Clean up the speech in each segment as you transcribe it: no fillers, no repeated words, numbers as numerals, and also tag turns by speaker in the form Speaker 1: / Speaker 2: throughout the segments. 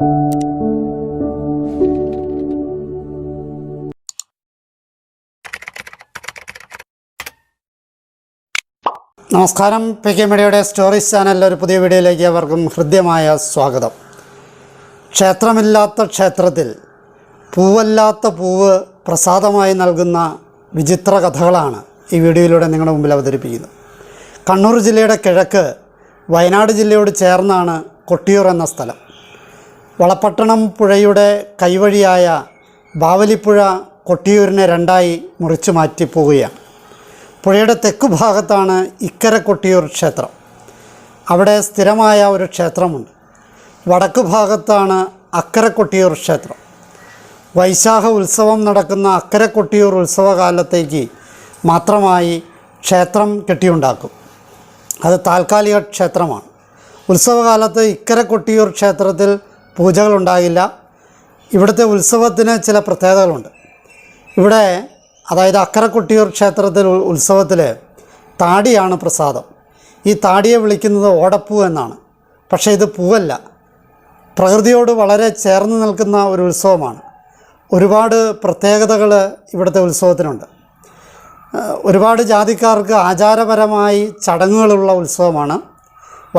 Speaker 1: നമസ്കാരം. PK മീഡിയയുടെ stories ചാനലിലെ ഒരു പുതിയ വീഡിയോയിലേക്ക് അവർക്കും ഹൃദ്യമായ സ്വാഗതം. ക്ഷേത്രമില്ലാത്ത ക്ഷേത്രത്തിൽ പൂവല്ലാത്ത പൂവ് പ്രസാദമായി നൽകുന്ന വിചിത്ര കഥകളാണ് ഈ വീഡിയോയിലൂടെ നിങ്ങളുടെ മുമ്പിൽ അവതരിപ്പിക്കുന്നത്. കണ്ണൂർ ജില്ലയുടെ കിഴക്ക് വയനാട് ജില്ലയോട് ചേർന്നാണ് കൊട്ടിയൂർ എന്ന സ്ഥലം. വളപട്ടണം പുഴയുടെ കൈവഴിയായ ബാവലിപ്പുഴ കൊട്ടിയൂരിനെ രണ്ടായി മുറിച്ചു മാറ്റി പോവുകയാണ്. പുഴയുടെ തെക്കു ഭാഗത്താണ് ഇക്കര കൊട്ടിയൂർ ക്ഷേത്രം. അവിടെ സ്ഥിരമായ ഒരു ക്ഷേത്രമുണ്ട്. വടക്കു ഭാഗത്താണ് അക്കര കൊട്ടിയൂർ ക്ഷേത്രം. വൈശാഖ ഉത്സവം നടക്കുന്ന അക്കര കൊട്ടിയൂർ ഉത്സവകാലത്തേക്ക് മാത്രമായി ക്ഷേത്രം കെട്ടിയുണ്ടാക്കും. അത് താൽക്കാലിക ക്ഷേത്രമാണ്. ഉത്സവകാലത്ത് ഇക്കര കൊട്ടിയൂർ ക്ഷേത്രത്തിൽ പൂജകളുണ്ടാകില്ല. ഇവിടുത്തെ ഉത്സവത്തിന് ചില പ്രത്യേകതകളുണ്ട്. ഇവിടെ അതായത് അക്കര കൊട്ടിയൂർ ക്ഷേത്രത്തിൽ ഉത്സവത്തിൽ താടിയാണ് പ്രസാദം. ഈ താടിയെ വിളിക്കുന്നത് ഓടപ്പൂ എന്നാണ്. പക്ഷേ ഇത് പൂവല്ല, പ്രകൃതിയോട് വളരെ ചേർന്ന് നിൽക്കുന്ന ഒരു ഉത്സവമാണ്. ഒരുപാട് പ്രത്യേകതകൾ ഇവിടുത്തെ ഉത്സവത്തിനുണ്ട്. ഒരുപാട് ജാതിക്കാർക്ക് ആചാരപരമായി ചടങ്ങുകളുള്ള ഉത്സവമാണ്.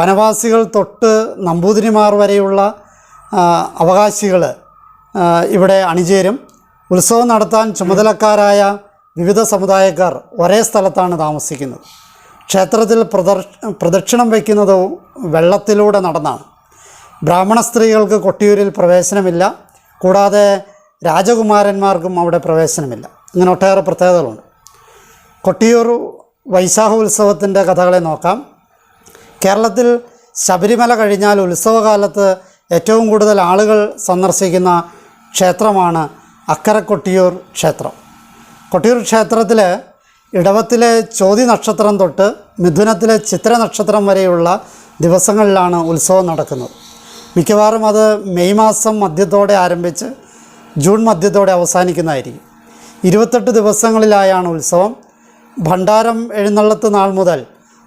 Speaker 1: വനവാസികൾ തൊട്ട് നമ്പൂതിരിമാർ വരെയുള്ള അവകാശികൾ ഇവിടെ അണിചേരും. ഉത്സവം നടത്താൻ ചുമതലക്കാരായ വിവിധ സമുദായക്കാർ ഒരേ സ്ഥലത്താണ് താമസിക്കുന്നത്. ക്ഷേത്രത്തിൽ പ്രദക്ഷിണം വയ്ക്കുന്നത് വെള്ളത്തിലൂടെ നടന്നാണ്. ബ്രാഹ്മണ സ്ത്രീകൾക്ക് കൊട്ടിയൂരിൽ പ്രവേശനമില്ല. കൂടാതെ രാജകുമാരന്മാർക്കും അവിടെ പ്രവേശനമില്ല. ഇങ്ങനെ ഒട്ടേറെ പ്രത്യേകതകളുണ്ട്. കൊട്ടിയൂർ വൈശാഖ ഉത്സവത്തിൻ്റെ കഥകളെ നോക്കാം. കേരളത്തിൽ ശബരിമല കഴിഞ്ഞാൽ ഉത്സവകാലത്ത് ഏറ്റവും കൂടുതൽ ആളുകൾ സന്ദർശിക്കുന്ന ക്ഷേത്രമാണ് അക്കര കൊട്ടിയൂർ ക്ഷേത്രം. കൊട്ടിയൂർ ക്ഷേത്രത്തിൽ ഇടവത്തിലെ ചോതി നക്ഷത്രം തൊട്ട് മിഥുനത്തിലെ ചിത്ര നക്ഷത്രം വരെയുള്ള ദിവസങ്ങളിലാണ് ഉത്സവം നടക്കുന്നത്. മിക്കവാറും അത് മെയ് മാസം മധ്യത്തോടെ ആരംഭിച്ച് ജൂൺ മധ്യത്തോടെ അവസാനിക്കുന്നതായിരിക്കും. 28 ദിവസങ്ങളിലായാണ് ഉത്സവം. ഭണ്ഡാരം എഴുന്നള്ളത്ത് നാൾ മുതൽ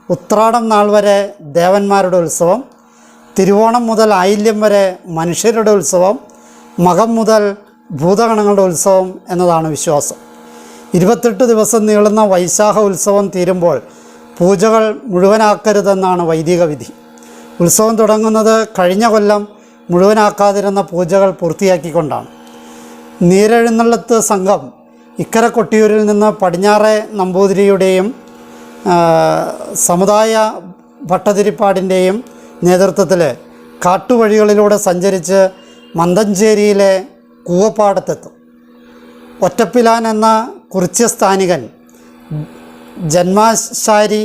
Speaker 1: ഉത്രാടം നാൾ വരെ ദേവന്മാരുടെ ഉത്സവം, തിരുവോണം മുതൽ ആയില്യം വരെ മനുഷ്യരുടെ ഉത്സവം, മകം മുതൽ ഭൂതഗണങ്ങളുടെ ഉത്സവം എന്നതാണ് വിശ്വാസം. 28 ദിവസം നീളുന്ന വൈശാഖ ഉത്സവം തീരുമ്പോൾ പൂജകൾ മുഴുവനാക്കരുതെന്നാണ് വൈദിക വിധി. ഉത്സവം തുടങ്ങുന്നത് കഴിഞ്ഞ കൊല്ലം മുഴുവനാക്കാതിരുന്ന പൂജകൾ പൂർത്തിയാക്കിക്കൊണ്ടാണ്. നീരെഴുന്നള്ളത്ത് സംഘം ഇക്കര കൊട്ടിയൂരിൽ നിന്ന് പടിഞ്ഞാറെ നമ്പൂതിരിയുടെയും സമുദായ ഭട്ടതിരിപ്പാടിൻ്റെയും നേതൃത്വത്തിൽ കാട്ടുവഴികളിലൂടെ സഞ്ചരിച്ച് മന്തഞ്ചേരിയിലെ കൂവപ്പാടത്തെത്തും. ഒറ്റപ്പിലാൻ എന്ന കുറിച്യസ്ഥാനികൻ, ജന്മാശാരി,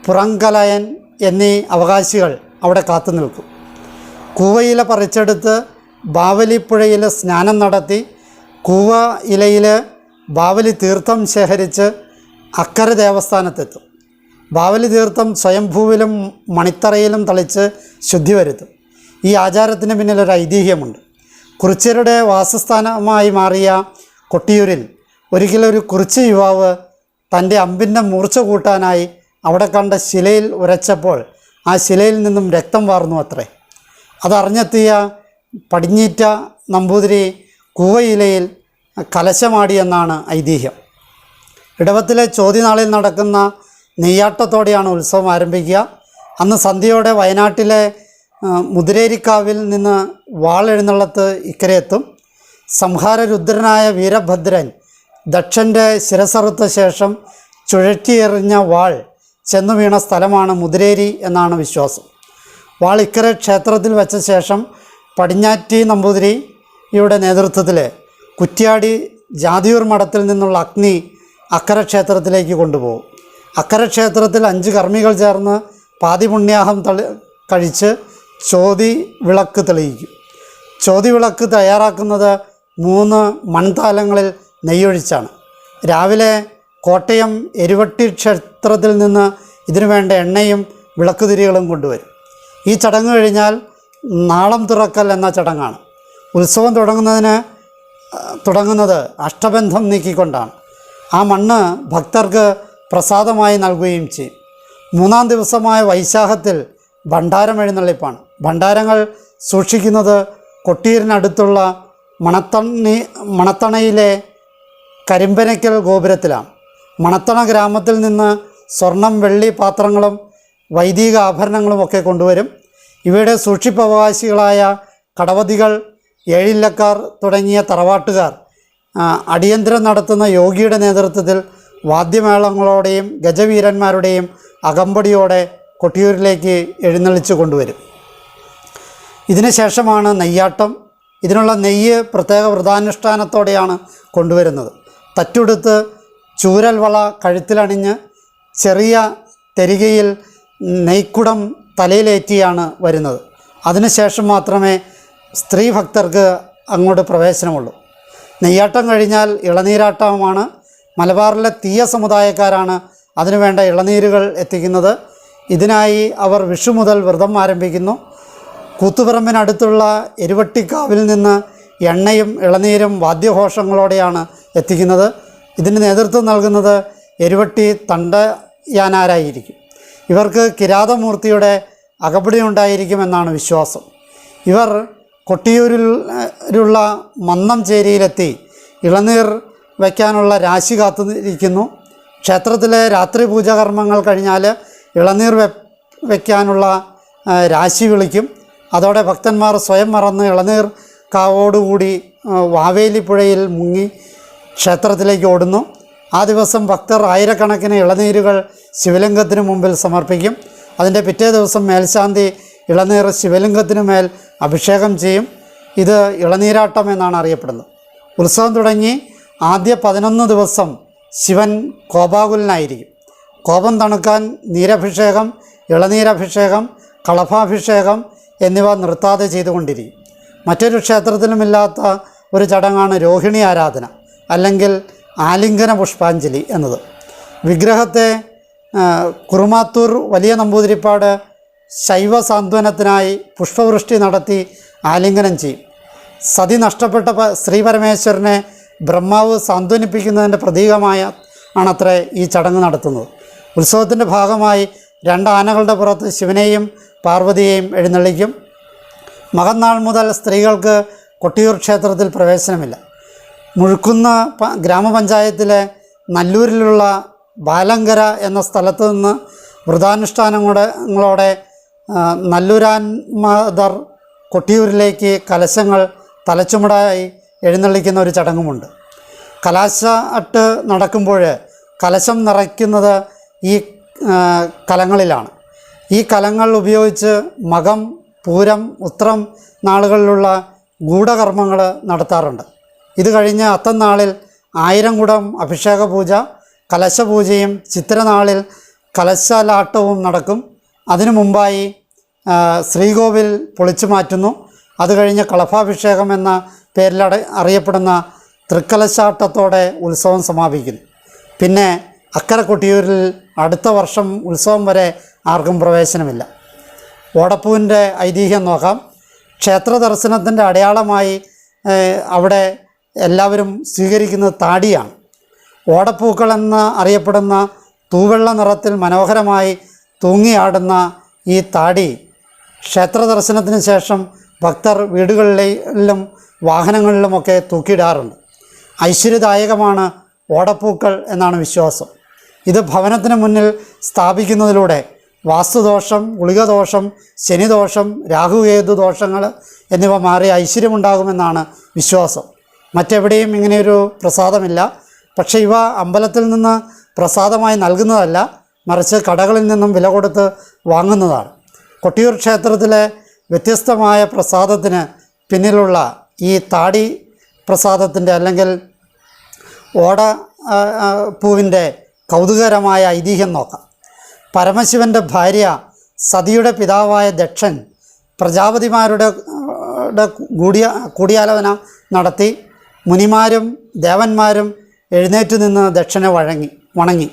Speaker 1: പുറങ്കലയൻ എന്നീ അവകാശികൾ അവിടെ കാത്തു നിൽക്കും. കൂവയില പറിച്ചെടുത്ത് ബാവലിപ്പുഴയിൽ സ്നാനം നടത്തി കൂവ ഇലയിൽ ബാവലി തീർത്ഥം ശേഖരിച്ച് അക്കര ദേവസ്ഥാനത്തെത്തും. ബാവലി തീർത്ഥം സ്വയംഭൂവിലും മണിത്തറയിലും തളിച്ച് ശുദ്ധി വരുത്തും. ഈ ആചാരത്തിന് പിന്നിലൊരു ഐതിഹ്യമുണ്ട്. കുറിച്യരുടെ വാസസ്ഥാനമായി മാറിയ കൊട്ടിയൂരിൽ ഒരിക്കലൊരു കുറിച്യ യുവാവ് തൻ്റെ അമ്പിൻ്റെ മൂർച്ച കൂട്ടാനായി അവിടെ കണ്ട ശിലയിൽ ഉരച്ചപ്പോൾ ആ ശിലയിൽ നിന്നും രക്തം വാർന്നു അത്രേ. അതറിഞ്ഞെത്തിയ പടിഞ്ഞീറ്റ നമ്പൂതിരി കൂവയിലയിൽ കലശമാടിയെന്നാണ് ഐതിഹ്യം. ഇടവത്തിലെ ചോതിനാളിൽ നടക്കുന്ന നെയ്യാട്ടത്തോടെയാണ് ഉത്സവം ആരംഭിക്കുക. അന്ന് സന്ധ്യയോടെ വയനാട്ടിലെ മുതിരേരിക്കാവിൽ നിന്ന് വാളെഴുന്നള്ളത്ത് ഇക്കരയെത്തും. സംഹാരരുദ്രനായ വീരഭദ്രൻ ദക്ഷൻ്റെ ശിരസറുത്ത ശേഷം ചുഴറ്റിയെറിഞ്ഞ വാൾ ചെന്നു വീണ സ്ഥലമാണ് മുതിരേരി എന്നാണ് വിശ്വാസം. വാൾ ഇക്കര ക്ഷേത്രത്തിൽ വെച്ച ശേഷം പടിഞ്ഞാറ്റി നമ്പൂതിരിയുടെ നേതൃത്വത്തിൽ കുറ്റ്യാടി ജാതിയൂർ മഠത്തിൽ നിന്നുള്ള അഗ്നി അക്കര ക്ഷേത്രത്തിലേക്ക് കൊണ്ടുപോകും. അക്കര ക്ഷേത്രത്തിൽ 5 കർമ്മികൾ ചേർന്ന് പാതിപുണ്യാഹം കഴിച്ച് ചോതി വിളക്ക് തെളിയിക്കും. ചോതി വിളക്ക് തയ്യാറാക്കുന്നത് 3 മൺതാലങ്ങളിൽ നെയ്യൊഴിച്ചാണ്. രാവിലെ കോട്ടയം എരുവട്ടി ക്ഷേത്രത്തിൽ നിന്ന് ഇതിനു വേണ്ട എണ്ണയും വിളക്കുതിരികളും കൊണ്ടുവരും. ഈ ചടങ്ങ് കഴിഞ്ഞാൽ നാളം തുറക്കൽ എന്ന ചടങ്ങാണ്. ഉത്സവം തുടങ്ങുന്നത് അഷ്ടബന്ധം നീക്കിക്കൊണ്ടാണ്. ആ മണ്ണ് ഭക്തർക്ക് പ്രസാദമായി നൽകുകയും ചെയ്യും. 3-ാം ദിവസമായ വൈശാഖത്തിൽ ഭണ്ഡാരം എഴുന്നള്ളിപ്പാണ്. ഭണ്ഡാരങ്ങൾ സൂക്ഷിക്കുന്നത് കൊട്ടിയൂരിനടുത്തുള്ള മണത്തണയിലെ കരിമ്പനയ്ക്കൽ ഗോപുരത്തിലാണ്. മണത്തണ ഗ്രാമത്തിൽ നിന്ന് സ്വർണം, വെള്ളി പാത്രങ്ങളും വൈദിക ആഭരണങ്ങളുമൊക്കെ കൊണ്ടുവരും. ഇവയുടെ സൂക്ഷിപ്പവകാശികളായ കടവതികൾ, ഏഴില്ലക്കാർ തുടങ്ങിയ തറവാട്ടുകാർ അടിയന്തരം നടത്തുന്ന യോഗിയുടെ നേതൃത്വത്തിൽ വാദ്യമേളങ്ങളോടെയും ഗജവീരന്മാരുടെയും അകമ്പടിയോടെ കൊട്ടിയൂരിലേക്ക് എഴുന്നള്ളിച്ചു കൊണ്ടുവരും. ഇതിനുശേഷമാണ് നെയ്യാട്ടം. ഇതിനുള്ള നെയ്യ് പ്രത്യേക വ്രതാനുഷ്ഠാനത്തോടെയാണ് കൊണ്ടുവരുന്നത്. തറ്റുടുത്ത് ചൂരൽ വള കഴുത്തിലണിഞ്ഞ് ചെറിയ തെരികയിൽ നെയ്ക്കുടം തലയിലേറ്റിയാണ് വരുന്നത്. അതിനുശേഷം മാത്രമേ സ്ത്രീ ഭക്തർക്ക് അങ്ങോട്ട് പ്രവേശനമുള്ളൂ. നെയ്യാട്ടം കഴിഞ്ഞാൽ ഇളനീരാട്ടമാണ്. മലബാറിലെ തീയ സമുദായക്കാരാണ് അതിനുവേണ്ട ഇളനീരുകൾ എത്തിക്കുന്നത്. ഇതിനായി അവർ വിഷു മുതൽ വ്രതം ആരംഭിക്കുന്നു. കൂത്തുപറമ്പിനടുത്തുള്ള എരുവട്ടിക്കാവിൽ നിന്ന് എണ്ണയും ഇളനീരും വാദ്യഘോഷങ്ങളോടെയാണ് എത്തിക്കുന്നത്. ഇതിന് നേതൃത്വം നൽകുന്നത് എരുവട്ടി തണ്ടയാനാരായിരിക്കും. ഇവർക്ക് കിരാതമൂർത്തിയുടെ അകമ്പടി ഉണ്ടായിരിക്കുമെന്നാണ് വിശ്വാസം. ഇവർ കൊട്ടിയൂരിലുള്ള മന്നംചേരിയിലെത്തി ഇളനീർ വയ്ക്കാനുള്ള രാശി കാത്തിരിക്കുന്നു. ക്ഷേത്രത്തിലെ രാത്രി പൂജാകർമ്മങ്ങൾ കഴിഞ്ഞാൽ ഇളനീർ വയ്ക്കാനുള്ള രാശി വിളിക്കും. അതോടെ ഭക്തന്മാർ സ്വയം മറന്ന് ഇളനീർ കാവോടുകൂടി വാവേലിപ്പുഴയിൽ മുങ്ങി ക്ഷേത്രത്തിലേക്ക് ഓടുന്നു. ആ ദിവസം ഭക്തർ ആയിരക്കണക്കിന് ഇളനീരുകൾ ശിവലിംഗത്തിന് മുമ്പിൽ സമർപ്പിക്കും. അതിൻ്റെ പിറ്റേ ദിവസം മേൽശാന്തി ഇളനീർ ശിവലിംഗത്തിനു മേൽ അഭിഷേകം ചെയ്യും. ഇത് ഇളനീരാട്ടം എന്നാണ് അറിയപ്പെടുന്നത്. ഉത്സവം തുടങ്ങി ആദ്യ 11 ദിവസം ശിവൻ കോപാകുലനായിരിക്കും. കോപം തണുക്കാൻ നീരഭിഷേകം, ഇളനീരഭിഷേകം, കളഭാഭിഷേകം എന്നിവ നിർത്താതെ ചെയ്തുകൊണ്ടിരിക്കും. മറ്റൊരു ക്ഷേത്രത്തിലുമില്ലാത്ത ഒരു ചടങ്ങാണ് രോഹിണി ആരാധന അല്ലെങ്കിൽ ആലിംഗന പുഷ്പാഞ്ജലി എന്നത്. വിഗ്രഹത്തെ കുറുമാത്തൂർ വലിയ നമ്പൂതിരിപ്പാട് ശൈവ സാന്ത്വനത്തിനായി പുഷ്പവൃഷ്ടി നടത്തി ആലിംഗനം ചെയ്യും. സതി നഷ്ടപ്പെട്ട ശ്രീ പരമേശ്വരനെ ബ്രഹ്മാവ് സാന്ത്വനിപ്പിക്കുന്നതിൻ്റെ പ്രതീകമായ ആണത്രേ ഈ ചടങ്ങ് നടത്തുന്നത്. ഉത്സവത്തിൻ്റെ ഭാഗമായി 2 ആനകളുടെ പുറത്ത് ശിവനെയും പാർവതിയെയും എഴുന്നള്ളിക്കും. മകന്നാൾ മുതൽ സ്ത്രീകൾക്ക് കൊട്ടിയൂർ ക്ഷേത്രത്തിൽ പ്രവേശനമില്ല. മുഴുക്കുന്ന ഗ്രാമപഞ്ചായത്തിലെ നല്ലൂരിലുള്ള ബാലങ്കര എന്ന സ്ഥലത്ത് നിന്ന് വ്രതാനുഷ്ഠാനങ്ങളോടെ നല്ലൂരാൻമാതർ കൊട്ടിയൂരിലേക്ക് കലശങ്ങൾ തലച്ചുമടായി എഴുന്നള്ളിക്കുന്ന ഒരു ചടങ്ങുമുണ്ട്. കലാശാട്ട് നടക്കുമ്പോൾ കലശം നിറയ്ക്കുന്നത് ഈ കലങ്ങളിലാണ്. ഈ കലങ്ങൾ ഉപയോഗിച്ച് മകം, പൂരം, ഉത്രം നാളുകളിലുള്ള ഗൂഢകർമ്മങ്ങൾ നടത്താറുണ്ട്. ഇത് കഴിഞ്ഞ് അത്തനാളിൽ 1000 കുടം അഭിഷേക പൂജ, കലശപൂജയും ചിത്രനാളിൽ കലശാലാട്ടവും നടക്കും. അതിനു മുമ്പായി ശ്രീകോവിൽ പൊളിച്ചു മാറ്റുന്നു. അത് കഴിഞ്ഞ് കളഭാഭിഷേകം എന്ന പേരിൽ അറിയപ്പെടുന്ന തൃക്കലശാട്ടത്തോടെ ഉത്സവം സമാപിക്കുന്നു. പിന്നെ അക്കരെ കൊട്ടിയൂരിൽ അടുത്ത വർഷം ഉത്സവം വരെ ആർക്കും പ്രവേശനമില്ല. ഓടപ്പൂവിൻ്റെ ഐതിഹ്യം നോക്കാം. ക്ഷേത്ര ദർശനത്തിൻ്റെ അടയാളമായി അവിടെ എല്ലാവരും സ്വീകരിക്കുന്നത് താടിയാണ്. ഓടപ്പൂക്കൾ എന്ന് അറിയപ്പെടുന്ന തൂവെള്ള നിറത്തിൽ മനോഹരമായി തൂങ്ങിയാടുന്ന ഈ താടി ക്ഷേത്ര ദർശനത്തിന് ശേഷം ഭക്തർ വീടുകളിലും വാഹനങ്ങളിലുമൊക്കെ തൂക്കിയിടാറുണ്ട്. ഐശ്വര്യദായകമാണ് ഓടപ്പൂക്കൾ എന്നാണ് വിശ്വാസം. ഇത് ഭവനത്തിന് മുന്നിൽ സ്ഥാപിക്കുന്നതിലൂടെ വാസ്തുദോഷം, ഗുളികദോഷം, ശനിദോഷം, രാഹുകേതു ദോഷങ്ങൾ എന്നിവ മാറി ഐശ്വര്യമുണ്ടാകുമെന്നാണ് വിശ്വാസം. മറ്റെവിടെയും ഇങ്ങനെയൊരു പ്രസാദമില്ല. പക്ഷേ ഇവ അമ്പലത്തിൽ നിന്ന് പ്രസാദമായി നൽകുന്നതല്ല, മറിച്ച് കടകളിൽ നിന്നും വില കൊടുത്ത് വാങ്ങുന്നതാണ്. കൊട്ടിയൂർ ക്ഷേത്രത്തിലെ വ്യത്യസ്തമായ പ്രസാദത്തിന് പിന്നിലുള്ള ഈ താടി പ്രസാദത്തിൻ്റെ അല്ലെങ്കിൽ ഓട പൂവിൻ്റെ കൗതുകകരമായ ഐതിഹ്യം നോക്കാം. പരമശിവൻ്റെ ഭാര്യ സതിയുടെ പിതാവായ ദക്ഷൻ പ്രജാപതിമാരുടെ കൂടിയാലോചന നടത്തി. മുനിമാരും ദേവന്മാരും എഴുന്നേറ്റ് നിന്ന് ദക്ഷനെ വണങ്ങി.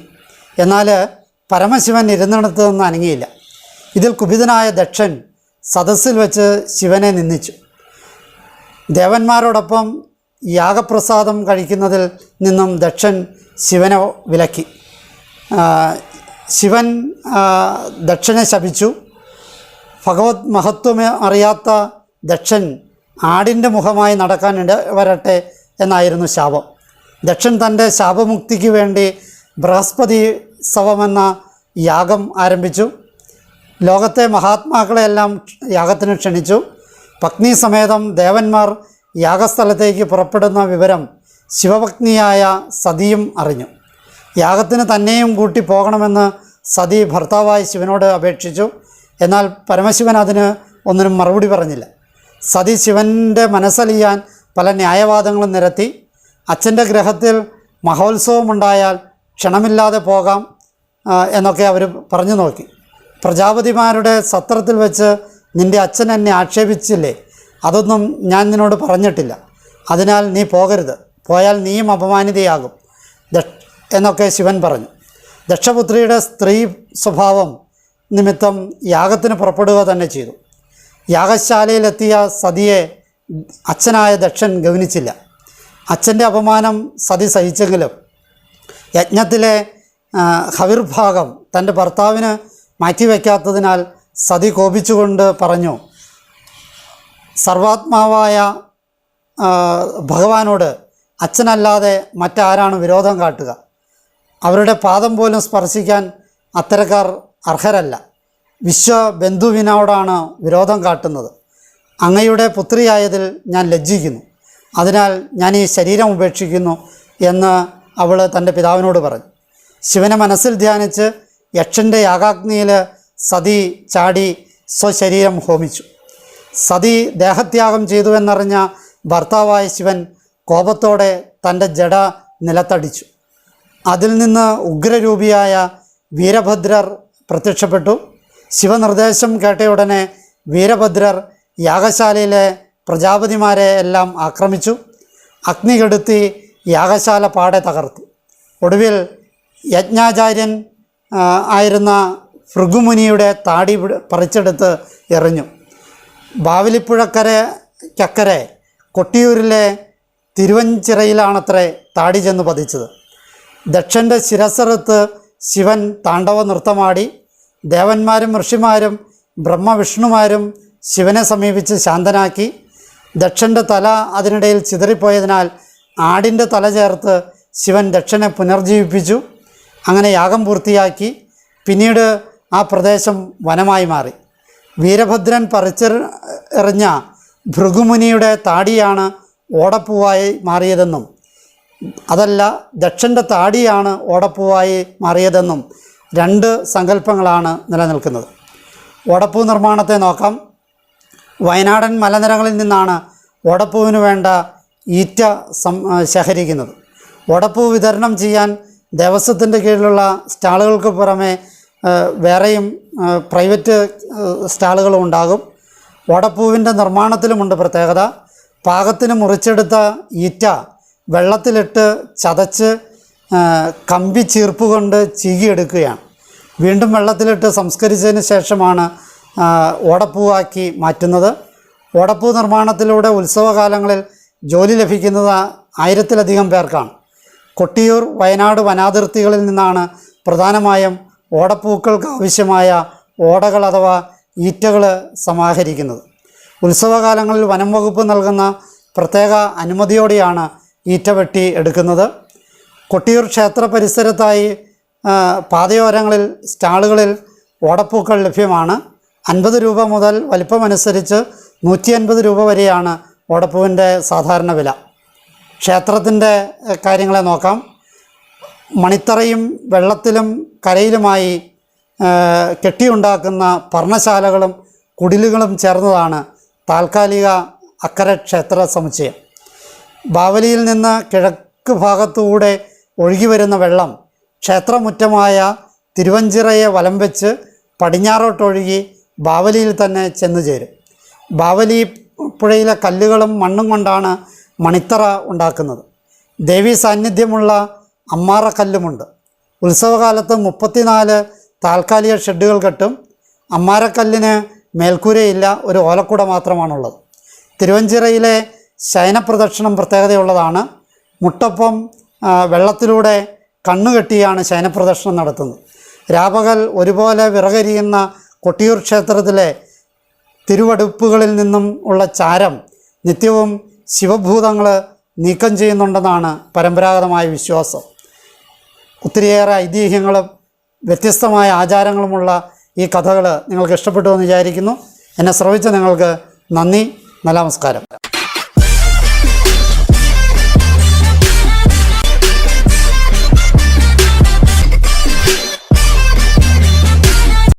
Speaker 1: എന്നാൽ പരമശിവൻ ഇരുന്നിടത്ത് നിന്ന് അനങ്ങിയില്ല. ഇതിൽ കുപിതനായ ദക്ഷൻ സദസ്സിൽ വെച്ച് ശിവനെ നിന്ദിച്ചു. ദേവന്മാരോടൊപ്പം യാഗപ്രസാദം കഴിക്കുന്നതിൽ നിന്നും ദക്ഷൻ ശിവനെ വിലക്കി. ശിവൻ ദക്ഷനെ ശപിച്ചു. ഭഗവത് മഹത്വം അറിയാത്ത ദക്ഷൻ ആടിൻ്റെ മുഖമായി നടക്കാൻ ഇടവരട്ടെ എന്നായിരുന്നു ശാപം. ദക്ഷൻ തൻ്റെ ശാപമുക്തിക്ക് വേണ്ടി ബൃഹസ്പതി സവമെന്ന യാഗം ആരംഭിച്ചു. ലോകത്തെ മഹാത്മാക്കളെല്ലാം യാഗത്തിന് ക്ഷണിച്ചു. പത്നി സമേതം ദേവന്മാർ യാഗസ്ഥലത്തേക്ക് പുറപ്പെടുന്ന വിവരം ശിവപത്നിയായ സതിയും അറിഞ്ഞു. യാഗത്തിന് തന്നെയും കൂട്ടി പോകണമെന്ന് സതി ഭർത്താവായ ശിവനോട് അപേക്ഷിച്ചു. എന്നാൽ പരമശിവൻ അതിന് ഒന്നിനും മറുപടി പറഞ്ഞില്ല. സതി ശിവൻ്റെ മനസ്സലിയാൻ പല ന്യായവാദങ്ങളും നിരത്തി. അച്ഛൻ്റെ ഗ്രഹത്തിൽ മഹോത്സവമുണ്ടായാൽ ക്ഷണമില്ലാതെ പോകാം എന്നൊക്കെ അവർ പറഞ്ഞു നോക്കി. പ്രജാപതിമാരുടെ സത്രത്തിൽ വെച്ച് നിൻ്റെ അച്ഛൻ എന്നെ ആക്ഷേപിച്ചില്ലേ, അതൊന്നും ഞാൻ നിന്നോട് പറഞ്ഞിട്ടില്ല. അതിനാൽ നീ പോകരുത്, പോയാൽ നീയും അപമാനിതയാകും എന്നൊക്കെ ശിവൻ പറഞ്ഞു. ദക്ഷപുത്രിയുടെ സ്ത്രീ സ്വഭാവം നിമിത്തം യാഗത്തിന് പുറപ്പെടുക തന്നെ ചെയ്തു. യാഗശാലയിലെത്തിയ സതിയെ അച്ഛനായ ദക്ഷൻ ഗൗനിച്ചില്ല. അച്ഛൻ്റെ അപമാനം സതി സഹിച്ചെങ്കിലും യജ്ഞത്തിലെ ഹവിർഭാഗം തൻ്റെ ഭർത്താവിന് മാറ്റിവെക്കാത്തതിനാൽ സതി കോപിച്ചുകൊണ്ട് പറഞ്ഞു, സർവാത്മാവായ ഭഗവാനോട് അച്ഛനല്ലാതെ മറ്റാരാണ് വിരോധം കാട്ടുക? അവരുടെ പാദം പോലും സ്പർശിക്കാൻ അത്തരക്കാർ അർഹരല്ല. വിശ്വബന്ധുവിനോടാണ് വിരോധം കാട്ടുന്നത്. അങ്ങയുടെ പുത്രിയായതിൽ ഞാൻ ലജ്ജിക്കുന്നു. അതിനാൽ ഞാൻ ഈ ശരീരം ഉപേക്ഷിക്കുന്നു എന്ന് അവൾ തൻ്റെ പിതാവിനോട് പറഞ്ഞു. ശിവനെ മനസ്സിൽ ധ്യാനിച്ച് യക്ഷൻ്റെ യാഗാഗ്നിയിൽ സതി ചാടി സ്വശരീരം ഹോമിച്ചു. സതി ദേഹത്യാഗം ചെയ്തുവെന്നറിഞ്ഞ ഭർത്താവായ ശിവൻ കോപത്തോടെ തൻ്റെ ജട നിലത്തടിച്ചു. അതിൽ നിന്ന് ഉഗ്രരൂപിയായ വീരഭദ്രർ പ്രത്യക്ഷപ്പെട്ടു. ശിവനിർദ്ദേശം കേട്ടയുടനെ വീരഭദ്രർ യാഗശാലയിലെ പ്രജാപതിമാരെ എല്ലാം ആക്രമിച്ചു. അഗ്നി കെടുത്തി യാഗശാല പാടെ തകർത്തു. ഒടുവിൽ യജ്ഞാചാര്യൻ ആയിരുന്ന ഭൃഗുമുനിയുടെ താടി പറിച്ചെടുത്ത് എറിഞ്ഞു. ബാവലിപ്പുഴക്കരെ കൊട്ടിയൂരിലെ തിരുവഞ്ചിറയിലാണത്രേ താടി ചെന്ന് പതിച്ചത്. ദക്ഷൻ്റെ ശിരസ്സറുത്ത് ശിവൻ താണ്ഡവ നൃത്തമാടി. ദേവന്മാരും ഋഷിമാരും ബ്രഹ്മവിഷ്ണുമാരും ശിവനെ സമീപിച്ച് ശാന്തനാക്കി. ദക്ഷൻ്റെ തല അതിനിടയിൽ ചിതറിപ്പോയതിനാൽ ആടിൻ്റെ തല ചേർത്ത് ശിവൻ ദക്ഷനെ പുനർജീവിപ്പിച്ചു. അങ്ങനെ യാഗം പൂർത്തിയാക്കി. പിന്നീട് ആ പ്രദേശം വനമായി മാറി. വീരഭദ്രൻ പറിച്ചെറിഞ്ഞ ഭൃഗുമുനിയുടെ താടിയാണ് ഓടപ്പൂവായി മാറിയതെന്നും അതല്ല ദക്ഷൻ്റെ താടിയാണ് ഓടപ്പൂവായി മാറിയതെന്നും രണ്ട് സങ്കല്പങ്ങളാണ് നിലനിൽക്കുന്നത്. ഓടപ്പൂ നിർമ്മാണത്തെ നോക്കാം. വയനാടൻ മലനിരകളിൽ നിന്നാണ് ഓടപ്പൂവിന് വേണ്ട ഈറ്റ ശേഖരിക്കുന്നത്. ഓടപ്പൂ വിതരണം ചെയ്യാൻ ദേവസ്വത്തിൻ്റെ കീഴിലുള്ള സ്റ്റാളുകൾക്ക് പുറമെ വേറെയും പ്രൈവറ്റ് സ്റ്റാളുകളും ഉണ്ടാകും. ഓടപ്പൂവിൻ്റെ നിർമ്മാണത്തിലുമുണ്ട് പ്രത്യേകത. പാകത്തിന് മുറിച്ചെടുത്ത ഈറ്റ വെള്ളത്തിലിട്ട് ചതച്ച് കമ്പി ചീർപ്പ് കൊണ്ട് ചീകിയെടുക്കുകയാണ്. വീണ്ടും വെള്ളത്തിലിട്ട് സംസ്കരിച്ചതിന് ശേഷമാണ് ഓടപ്പൂവാക്കി മാറ്റുന്നത്. ഓടപ്പൂ നിർമ്മാണത്തിലൂടെ ഉത്സവകാലങ്ങളിൽ ജോലി ലഭിക്കുന്നത് 1000-ലധികം പേർക്കാണ്. കൊട്ടിയൂർ, വയനാട് വനാതിർത്തികളിൽ നിന്നാണ് പ്രധാനമായും ഓടപ്പൂക്കൾക്ക് ആവശ്യമായ ഓടകൾ അഥവാ ഈറ്റകൾ സമാഹരിക്കുന്നത്. ഉത്സവകാലങ്ങളിൽ വനം വകുപ്പ് നൽകുന്ന പ്രത്യേക അനുമതിയോടെയാണ് ഈറ്റ വെട്ടി എടുക്കുന്നത്. കൊട്ടിയൂർ ക്ഷേത്ര പരിസരത്തായി പാതയോരങ്ങളിൽ സ്റ്റാളുകളിൽ ഓടപ്പൂക്കൾ ലഭ്യമാണ്. 50 രൂപ മുതൽ വലിപ്പമനുസരിച്ച് 150 രൂപ വരെയാണ് ഓടപ്പൂവിൻ്റെ സാധാരണ വില. ക്ഷേത്രത്തിൻ്റെ കാര്യങ്ങളെ നോക്കാം. മണിത്തറയും വെള്ളത്തിലും കരയിലുമായി കെട്ടിയുണ്ടാക്കുന്ന പർണശാലകളും കുടിലുകളും ചേർന്നതാണ് താൽക്കാലിക അക്കരെ ക്ഷേത്ര സമുച്ചയം. ബാവലിയിൽ നിന്ന് കിഴക്ക് ഭാഗത്തുകൂടെ ഒഴുകി വരുന്ന വെള്ളം ക്ഷേത്രമുറ്റമായ തിരുവഞ്ചിറയെ വലം വെച്ച് പടിഞ്ഞാറോട്ടൊഴുകി ബാവലിയിൽ തന്നെ ചെന്നു ചേരും. ബാവലി പുഴയിലെ കല്ലുകളും മണ്ണും കൊണ്ടാണ് മണിത്തറ ഉണ്ടാക്കുന്നത്. ദേവീ സാന്നിധ്യമുള്ള അമ്മാറക്കല്ലുമുണ്ട്. ഉത്സവകാലത്ത് 34 താൽക്കാലിക ഷെഡുകൾ കെട്ടും. അമ്മാരക്കല്ലിന് മേൽക്കൂരയില്ല, ഒരു ഓലക്കുട മാത്രമാണുള്ളത്. തിരുവഞ്ചിറയിലെ ശയനപ്രദക്ഷിണം പ്രത്യേകതയുള്ളതാണ്. മുട്ടൊപ്പം വെള്ളത്തിലൂടെ കണ്ണുകെട്ടിയാണ് ശയനപ്രദക്ഷിണം നടത്തുന്നത്. രാപകൽ ഒരുപോലെ വിറകരിയുന്ന കൊട്ടിയൂർ ക്ഷേത്രത്തിലെ തിരുവടുപ്പുകളിൽ നിന്നും ഉള്ള ചാരം നിത്യവും ശിവഭൂതങ്ങൾ നീക്കം ചെയ്യുന്നുണ്ടെന്നാണ് പരമ്പരാഗതമായ വിശ്വാസം. ഒത്തിരിയേറെ ഐതിഹ്യങ്ങളും വ്യത്യസ്തമായ ആചാരങ്ങളുമുള്ള ഈ കഥകൾ നിങ്ങൾക്ക് ഇഷ്ടപ്പെട്ടു എന്ന് വിചാരിക്കുന്നു. എന്നെ ശ്രവിച്ച നിങ്ങൾക്ക് നന്ദി. നല്ല നമസ്കാരം.